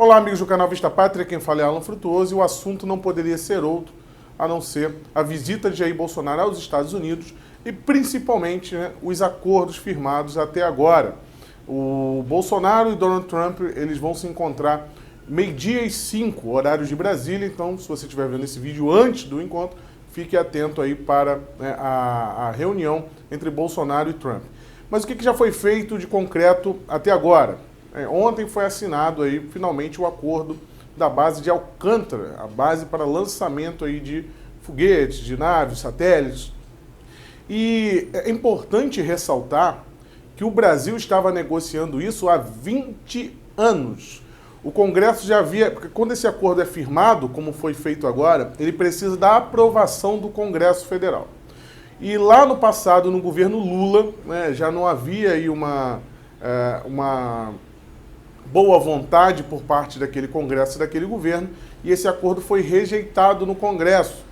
Olá, amigos do canal Vista Pátria, quem fala é Alan Frutuoso e o assunto não poderia ser outro a não ser a visita de Jair Bolsonaro aos Estados Unidos e principalmente os acordos firmados até agora. O Bolsonaro e Donald Trump eles vão se encontrar 12h05, horários de Brasília, então se você estiver vendo esse vídeo antes do encontro, fique atento aí para a reunião entre Bolsonaro e Trump. Mas o que já foi feito de concreto até agora? Ontem foi assinado aí finalmente o acordo da base de Alcântara, a base para lançamento aí de foguetes, de naves, satélites. E é importante ressaltar que o Brasil estava negociando isso há 20 anos. O Congresso já havia, porque quando esse acordo é firmado, como foi feito agora, ele precisa da aprovação do Congresso Federal. E lá no passado, no governo Lula, já não havia aí uma boa vontade por parte daquele Congresso e daquele governo, e esse acordo foi rejeitado no Congresso.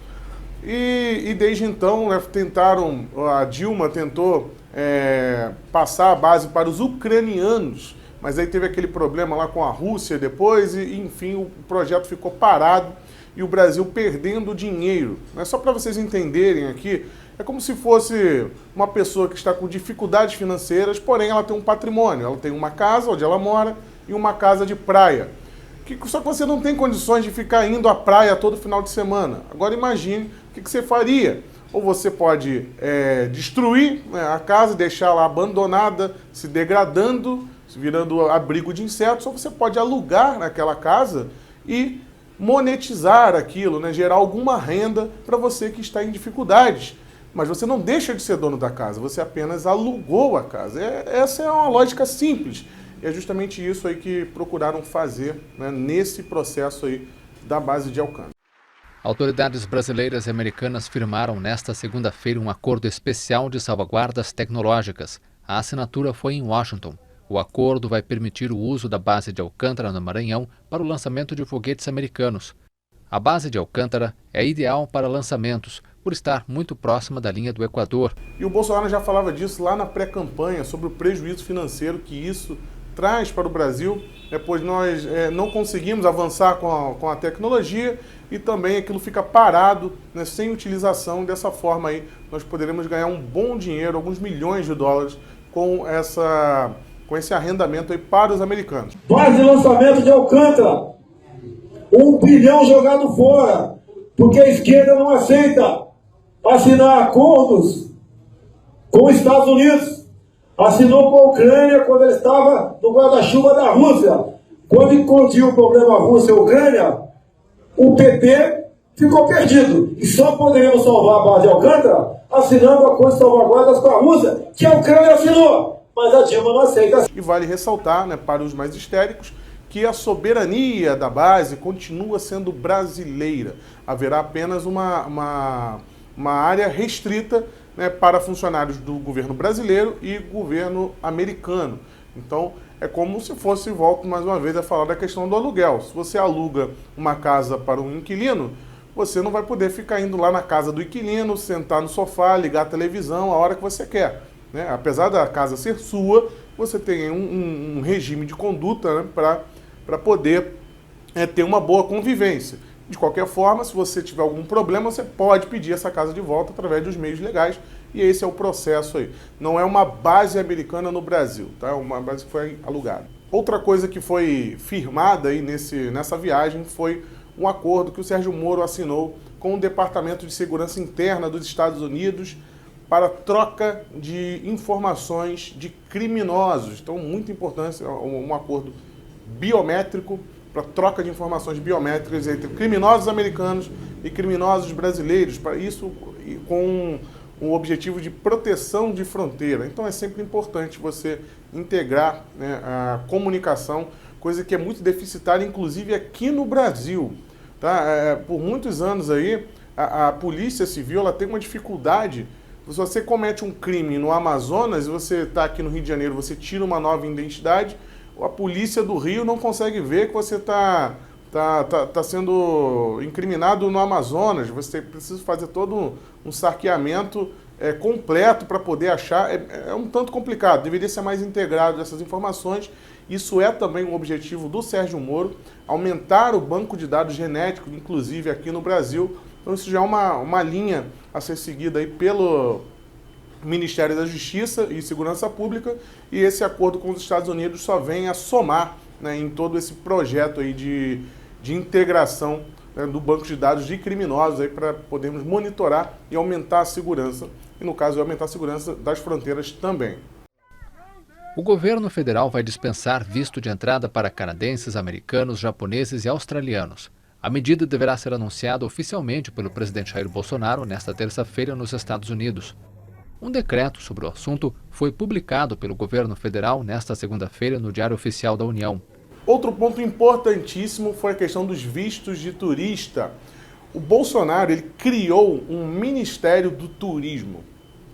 E desde então, a Dilma tentou passar a base para os ucranianos, mas aí teve aquele problema lá com a Rússia depois, e enfim, o projeto ficou parado e o Brasil perdendo dinheiro. Mas só para vocês entenderem aqui, é como se fosse uma pessoa que está com dificuldades financeiras, porém ela tem um patrimônio, ela tem uma casa onde ela mora e uma casa de praia. Só que você não tem condições de ficar indo à praia todo final de semana. Agora imagine o que você faria. Ou você pode destruir a casa, deixar lá abandonada, se degradando, virando abrigo de insetos, ou você pode alugar naquela casa e monetizar aquilo, gerar alguma renda para você que está em dificuldades. Mas você não deixa de ser dono da casa, você apenas alugou a casa. Essa é uma lógica simples. E é justamente isso aí que procuraram fazer nesse processo aí da base de Alcântara. Autoridades brasileiras e americanas firmaram nesta segunda-feira um acordo especial de salvaguardas tecnológicas. A assinatura foi em Washington. O acordo vai permitir o uso da base de Alcântara, no Maranhão, para o lançamento de foguetes americanos. A base de Alcântara é ideal para lançamentos, por estar muito próxima da linha do Equador. E o Bolsonaro já falava disso lá na pré-campanha, sobre o prejuízo financeiro que isso traz para o Brasil, pois nós não conseguimos avançar com a tecnologia e também aquilo fica parado, sem utilização. Dessa forma aí nós poderemos ganhar um bom dinheiro, alguns milhões de dólares com esse arrendamento aí para os americanos. Base de lançamento de Alcântara, 1 bilhão jogado fora, porque a esquerda não aceita assinar acordos com os Estados Unidos. Assinou com a Ucrânia quando ele estava no guarda-chuva da Rússia. Quando eclodiu o problema Rússia-Ucrânia, o PT ficou perdido. E só poderíamos salvar a base de Alcântara assinando acordos de salvaguardas com a Rússia, que a Ucrânia assinou. Mas a Dilma não aceita. E vale ressaltar, para os mais histéricos, que a soberania da base continua sendo brasileira. Haverá apenas uma área restrita para funcionários do governo brasileiro e governo americano. Então, é como se fosse, volto mais uma vez a falar da questão do aluguel. Se você aluga uma casa para um inquilino, você não vai poder ficar indo lá na casa do inquilino, sentar no sofá, ligar a televisão a hora que você quer. Apesar da casa ser sua, você tem um regime de conduta para poder ter uma boa convivência. De qualquer forma, se você tiver algum problema, você pode pedir essa casa de volta através dos meios legais, e esse é o processo aí. Não é uma base americana no Brasil, tá? É uma base que foi alugada. Outra coisa que foi firmada aí nessa viagem foi um acordo que o Sérgio Moro assinou com o Departamento de Segurança Interna dos Estados Unidos para troca de informações de criminosos. Então, muito importante, um acordo biométrico para troca de informações biométricas entre criminosos americanos e criminosos brasileiros, para isso com o objetivo de proteção de fronteira. Então é sempre importante você integrar a comunicação, coisa que é muito deficitária, inclusive aqui no Brasil. Tá? Por muitos anos aí, a Polícia Civil ela tem uma dificuldade. Se você comete um crime no Amazonas e você está aqui no Rio de Janeiro, você tira uma nova identidade, a polícia do Rio não consegue ver que você está sendo incriminado no Amazonas. Você precisa fazer todo um sarqueamento completo para poder achar. É um tanto complicado, deveria ser mais integrado essas informações Isso é também um objetivo do Sérgio Moro, aumentar o banco de dados genético, inclusive aqui no Brasil. Então isso já é uma linha a ser seguida aí pelo Ministério da Justiça e Segurança Pública, e esse acordo com os Estados Unidos só vem a somar, né, em todo esse projeto aí de integração, né, do banco de dados de criminosos para podermos monitorar e aumentar a segurança, e no caso aumentar a segurança das fronteiras também. O governo federal vai dispensar visto de entrada para canadenses, americanos, japoneses e australianos. A medida deverá ser anunciada oficialmente pelo presidente Jair Bolsonaro nesta terça-feira nos Estados Unidos. Um decreto sobre o assunto foi publicado pelo governo federal nesta segunda-feira no Diário Oficial da União. Outro ponto importantíssimo foi a questão dos vistos de turista. O Bolsonaro ele criou um Ministério do Turismo,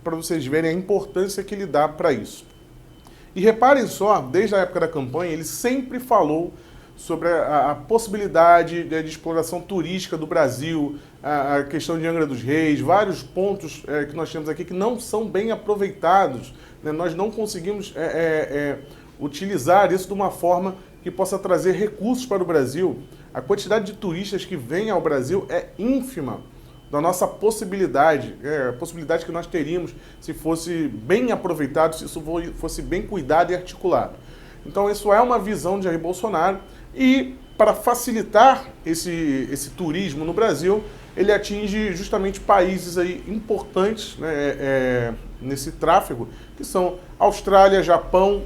para vocês verem a importância que ele dá para isso. E reparem só, desde a época da campanha, ele sempre falou sobre a possibilidade de exploração turística do Brasil, a questão de Angra dos Reis, vários pontos que nós temos aqui que não são bem aproveitados, né? Nós não conseguimos utilizar isso de uma forma que possa trazer recursos para o Brasil. A quantidade de turistas que vem ao Brasil é ínfima da nossa possibilidade, a possibilidade que nós teríamos se fosse bem aproveitado, se isso fosse bem cuidado e articulado. Então isso é uma visão de Jair Bolsonaro, e para facilitar esse turismo no Brasil, ele atinge justamente países aí importantes, né, nesse tráfego, que são Austrália, Japão,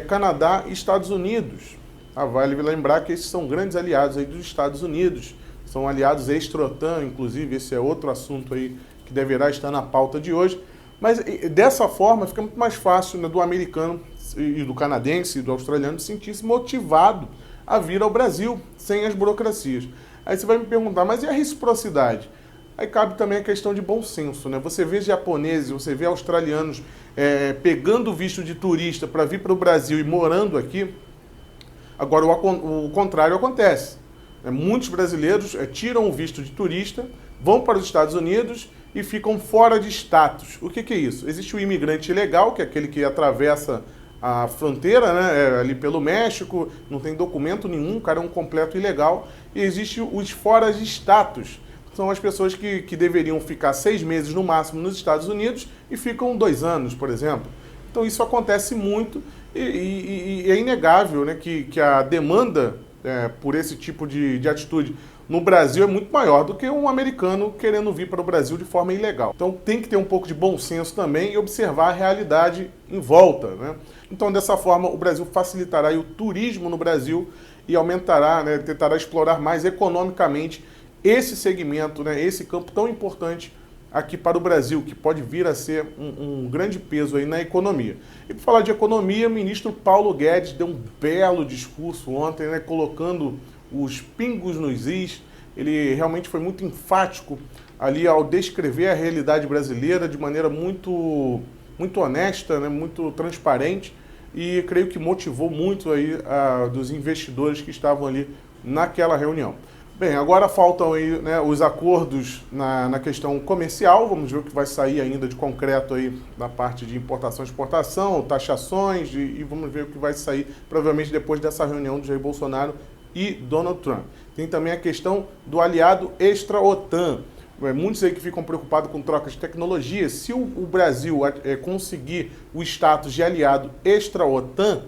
Canadá e Estados Unidos. Vale lembrar que esses são grandes aliados aí dos Estados Unidos, são aliados extra-OTAN, inclusive esse é outro assunto aí que deverá estar na pauta de hoje. Mas dessa forma fica muito mais fácil, né, do americano e do canadense e do australiano sentir-se motivado a vir ao Brasil sem as burocracias. Aí você vai me perguntar, mas e a reciprocidade? Aí cabe também a questão de bom senso, né? Você vê japoneses, você vê australianos pegando visto de turista para vir para o Brasil e morando aqui. Agora o contrário acontece. Muitos brasileiros tiram o visto de turista, vão para os Estados Unidos e ficam fora de status. O que é isso? Existe o imigrante ilegal, que é aquele que atravessa a fronteira, né, ali pelo México, não tem documento nenhum, o cara é um completo ilegal. E existe os fora de status, são as pessoas que deveriam ficar 6 meses no máximo nos Estados Unidos e ficam 2 anos, por exemplo. Então isso acontece muito e é inegável, né, que a demanda por esse tipo de atitude no Brasil é muito maior do que um americano querendo vir para o Brasil de forma ilegal. Então tem que ter um pouco de bom senso também e observar a realidade em volta, né? Então dessa forma o Brasil facilitará o turismo no Brasil e aumentará, né, tentará explorar mais economicamente esse segmento, né, esse campo tão importante aqui para o Brasil, que pode vir a ser um grande peso aí na economia. E para falar de economia, o ministro Paulo Guedes deu um belo discurso ontem, né, colocando os pingos nos is. Ele realmente foi muito enfático ali ao descrever a realidade brasileira de maneira muito honesta, né, muito transparente, e creio que motivou muito aí dos investidores que estavam ali naquela reunião. Bem, agora faltam aí, né, os acordos na questão comercial. Vamos ver o que vai sair ainda de concreto aí na parte de importação e exportação, taxações, e vamos ver o que vai sair provavelmente depois dessa reunião de Jair Bolsonaro e Donald Trump. Tem também a questão do aliado extra-OTAN. Muitos aí que ficam preocupados com trocas de tecnologia. Se o Brasil conseguir o status de aliado extra-OTAN,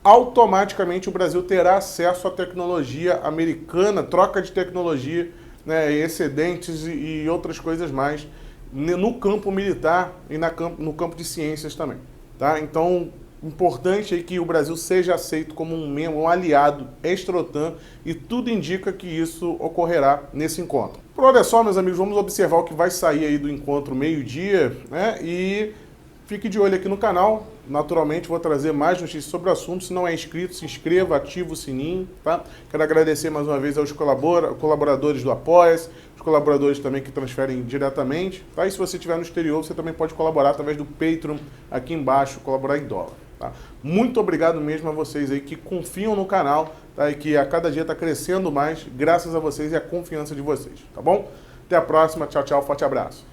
automaticamente o Brasil terá acesso à tecnologia americana, troca de tecnologia, né, excedentes e outras coisas mais no campo militar e no campo de ciências também. Tá? Então, importante é que o Brasil seja aceito como um aliado extra-OTAN, e tudo indica que isso ocorrerá nesse encontro. Por olha só, meus amigos, vamos observar o que vai sair aí do encontro meio-dia, né? E fique de olho aqui no canal. Naturalmente vou trazer mais notícias sobre o assunto. Se não é inscrito, se inscreva, ativa o sininho, tá? Quero agradecer mais uma vez aos colaboradores do Apoia-se, os colaboradores também que transferem diretamente, tá? E se você estiver no exterior, você também pode colaborar através do Patreon aqui embaixo, colaborar em dólar, tá? Muito obrigado mesmo a vocês aí que confiam no canal, tá? E que a cada dia está crescendo mais, graças a vocês e a confiança de vocês, tá bom? Até a próxima, tchau, tchau, forte abraço.